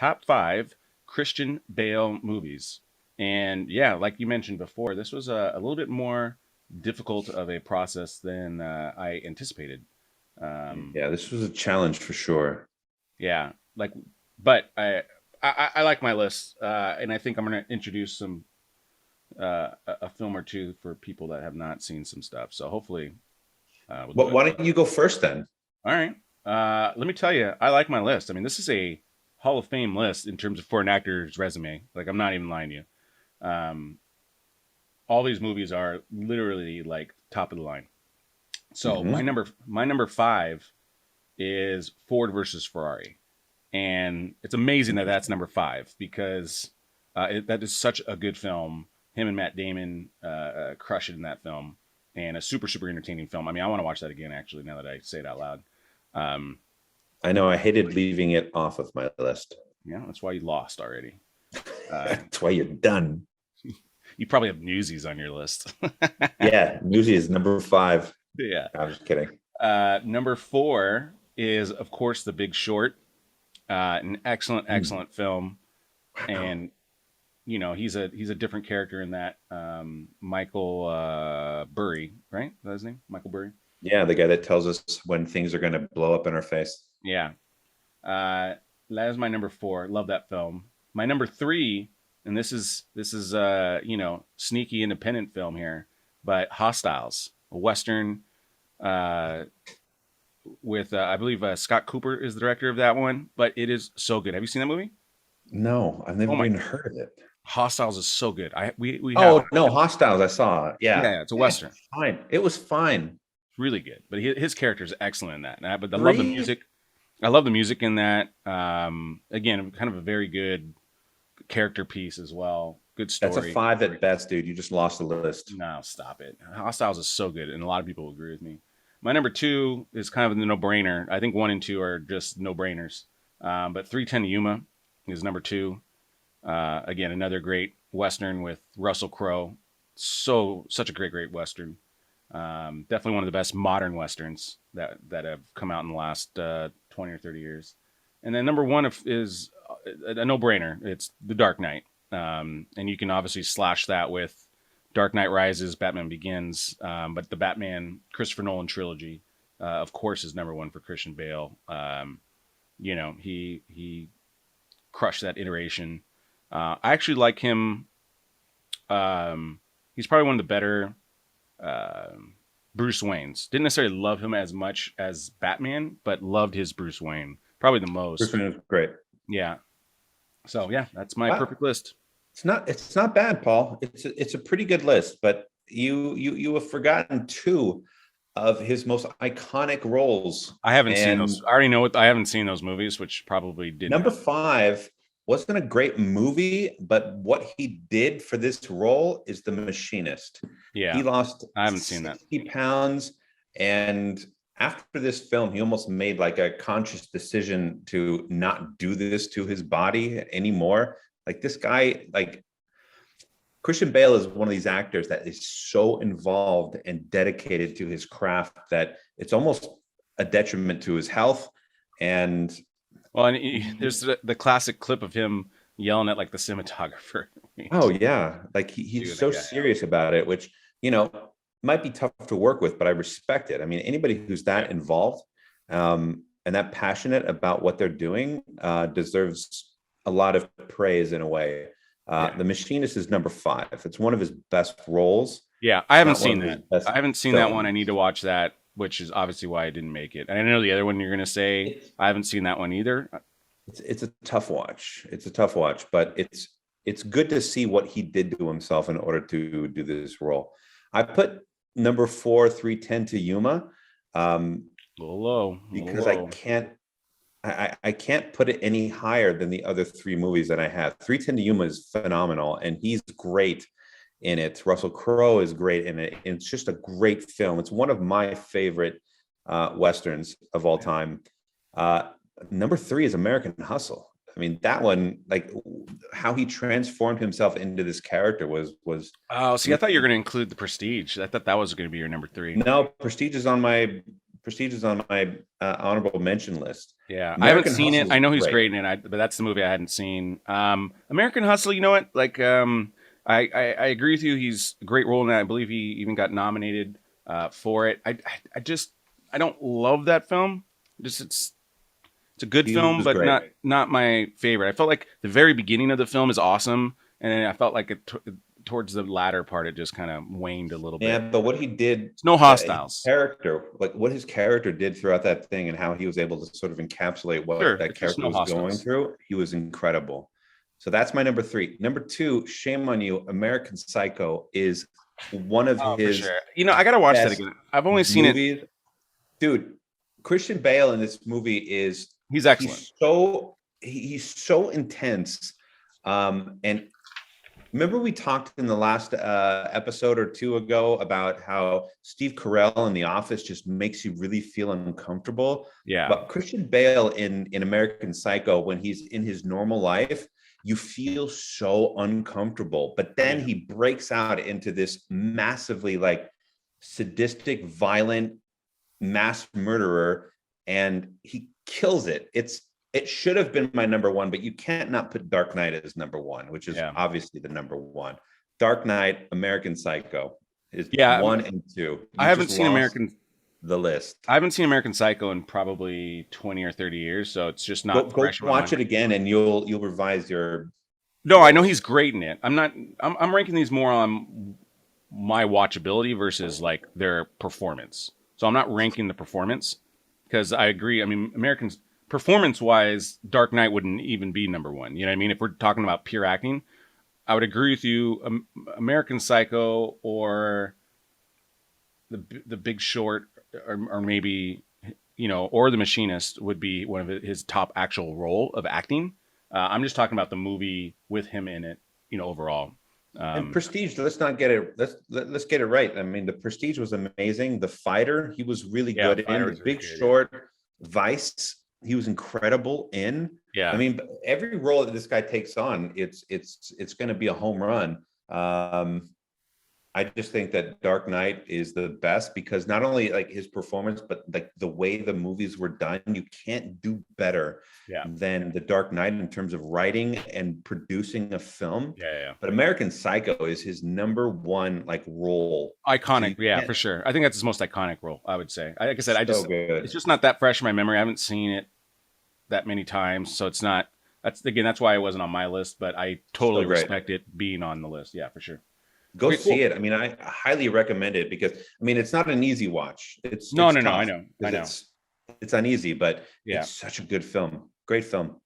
top 5 Christian Bale movies. And yeah, like you mentioned before, this was a little bit more difficult of a process than I anticipated. Um, Yeah, this was a challenge for sure. yeah, like, but I like my list, and I think I'm going to introduce a film or two for people that have not seen some stuff. So hopefully, we'll do But it. why don't you go first then? All right. Let me tell you, I like my list. I mean, this is a Hall of Fame list in terms of for an actor's resume. Like, I'm not even lying to you. Um, all these movies are literally like top of the line. So Hmm. my number 5 is Ford versus Ferrari, and it's amazing that that's number 5 because that is such a good film. Him and Matt Damon crush it in that film, and a super entertaining film. I mean, I want to watch that again actually now that I say it out loud. Um, I know I hated leaving it off of my list. yeah, that's why you lost already. Uh, That's why you're done. you probably have Newsies on your list. Yeah, Newsy is number 5. Yeah. I was just kidding. Number 4 is, of course, The Big Short. An Mm. excellent film, Wow. and he's a different character in that. Michael Burry, right? Is that his name? Michael Burry. Yeah, the guy that tells us when things are going to blow up in our face. Yeah. Uh, that is my number 4. Love that film. My number 3, and this is sneaky independent film here, but Hostiles, a western uh, with I believe Scott Cooper is the director of that one, but it is so good. Have you seen that movie? No, I've Oh never my, even heard of it. Hostiles is so good. We have Oh, no, Hostiles. I saw. yeah, Yeah. yeah, it's a Yeah, western. fine. It was fine. It's really good, but his character is excellent in that. But I love the Three. music. I love the music in that. Again, kind of a very good character piece as well. Good That's a story. 5 at best, dude. You just lost the list. No, stop it. Hostiles is so good, and a lot of people agree with me. My number 2 is kind of the no-brainer. I think 1 and 2 are just no-brainers. But 310 to Yuma is number 2. Again, another great western with Russell Crowe. Such a great western. Definitely one of the best modern westerns that have come out in the last 20 or 30 years. And then number 1 is a no-brainer. It's The Dark Knight, and you can obviously slash that with Dark Knight Rises, Batman Begins, but the Batman Christopher Nolan trilogy, of course, is number 1 for Christian Bale. He crushed that iteration. I actually like him. He's probably one of the better uh, Bruce Waynes. Didn't necessarily love him as much as Batman, but loved his Bruce Wayne probably the Bruce most. Wayne was great. Yeah. So yeah, that's my Wow. perfect list. It's not bad, Paul. It's a pretty good list, but you have forgotten 2 of his most iconic roles. I haven't seen those. And I already know what I haven't seen those movies, which probably didn't number help. 5 wasn't a great movie, but what he did for this role is The Machinist. He Yeah, lost I haven't seen that. 60 pounds, and after this film, he almost made like a conscious decision to not do this to his body anymore. Like this guy, like Christian Bale is one of these actors that is so involved and dedicated to his craft that it's almost a detriment to his health. And Well, and there's the classic clip of him yelling at like the cinematographer. oh yeah, like he's Doing it, so yeah, serious about it, which you know might be tough to work with, but I respect it. I mean, anybody who's yeah, that involved and that passionate about what they're doing deserves a lot of praise in a way. yeah, The Machinist is number 5. It's one of his best roles. yeah. I It's haven't not one seen of his that. best I haven't seen that one. I films. need to watch that, which is obviously why I didn't make it. And I know the other one you're gonna say. It's I haven't seen that one either. it's a tough watch. It's a tough watch, but it's good to see what he did to himself in order to do this role. I put number 4, 310 to Yuma, um, A little low, a little because I low. can't I can't put it any higher than the other 3 movies that I have. 310 to Yuma is phenomenal, and he's great in it. Russell Crowe is great in it. It's just a great film. It's one of my favorite westerns of all time. Uh, Number 3 is American Hustle. I mean, that one, like how he transformed himself into this character was Oh, see, I thought you were really gonna include the Prestige. I thought that was gonna be your number 3. no. Prestige is on my Prestige is on my honorable mention list. Yeah, I haven't American seen it. Hustle I is know he's great. great in it, but that's the movie I hadn't seen. American Hustle. You know what? Like, I agree with you. He's a great role in that. I believe he even got nominated for it. I just I don't love that film. Just it's a good He film, was but great. not my favorite. I felt like the very beginning of the film is awesome, and then I felt like towards the latter part it just kind of waned a little Yeah, bit. but what he did, It's no his hostiles. character, like what his character did throughout that thing, and how he was able to sort of encapsulate what Sure, that it's just character no was going hostiles. through, he was incredible. So that's my number three. Number two, shame on you. American Psycho is one of Oh, for his sure. You know, I gotta watch that best again. I've only seen it. movies. Dude, Christian Bale in this movie is He's excellent. he's so intense. And remember we talked in the last episode or two ago about how Steve Carell in The Office just makes you really feel uncomfortable. Yeah, But Christian Bale in American Psycho, when he's in his normal life, you feel so uncomfortable. But then yeah, he breaks out into this massively like sadistic, violent mass murderer, and he kills it. It should have been my number one, but you can't not put Dark Knight as number one, which is yeah, obviously the number one. Dark Knight, American Psycho is yeah. one and two. I You haven't just seen lost American. the list. I haven't seen American Psycho in probably 20 or 30 years, so it's just Go not go fresh in my watch mind. it again, and you'll revise your No, I know he's list. great in it. I'm not. I'm ranking these more on my watchability versus like their performance. So I'm not ranking the performance because I agree. I mean, Americans performance wise, Dark Knight wouldn't even be number one. You know what I mean? If we're talking about pure acting, I would agree with you. American Psycho or the Big Short, or maybe or The Machinist would be one of his top actual role of acting. I'm just talking about the movie with him in it. Overall. And Um, Prestige, let's not get it. Let's get it right. I mean, the Prestige was amazing. The Fighter, he was really yeah, good in. Fighter The was really Big good. Yeah. Short, Vice, he was incredible in. I Yeah. mean, every role that this guy takes on, it's going to be a home run. I just think that Dark Knight is the best because not only like his performance, but like the way the movies were done, you can't do better Yeah. than The Dark Knight in terms of writing and producing a film. Yeah. Yeah. But American Psycho is his number one like role. So Iconic. you Yeah, can't. for sure. I think that's his most iconic role. I would say. Like I said, So it's good, just not that fresh in my memory. I haven't seen it that many times, so it's not. That's why it wasn't on my list. But I so totally great. respect it being on the list. Yeah, for sure. Go Okay, see cool. it. I mean, I highly recommend it because I mean, it's not an easy watch. No, It's no, no. I tough know. I because know. it's uneasy, but Yeah. it's such a good film. Great film.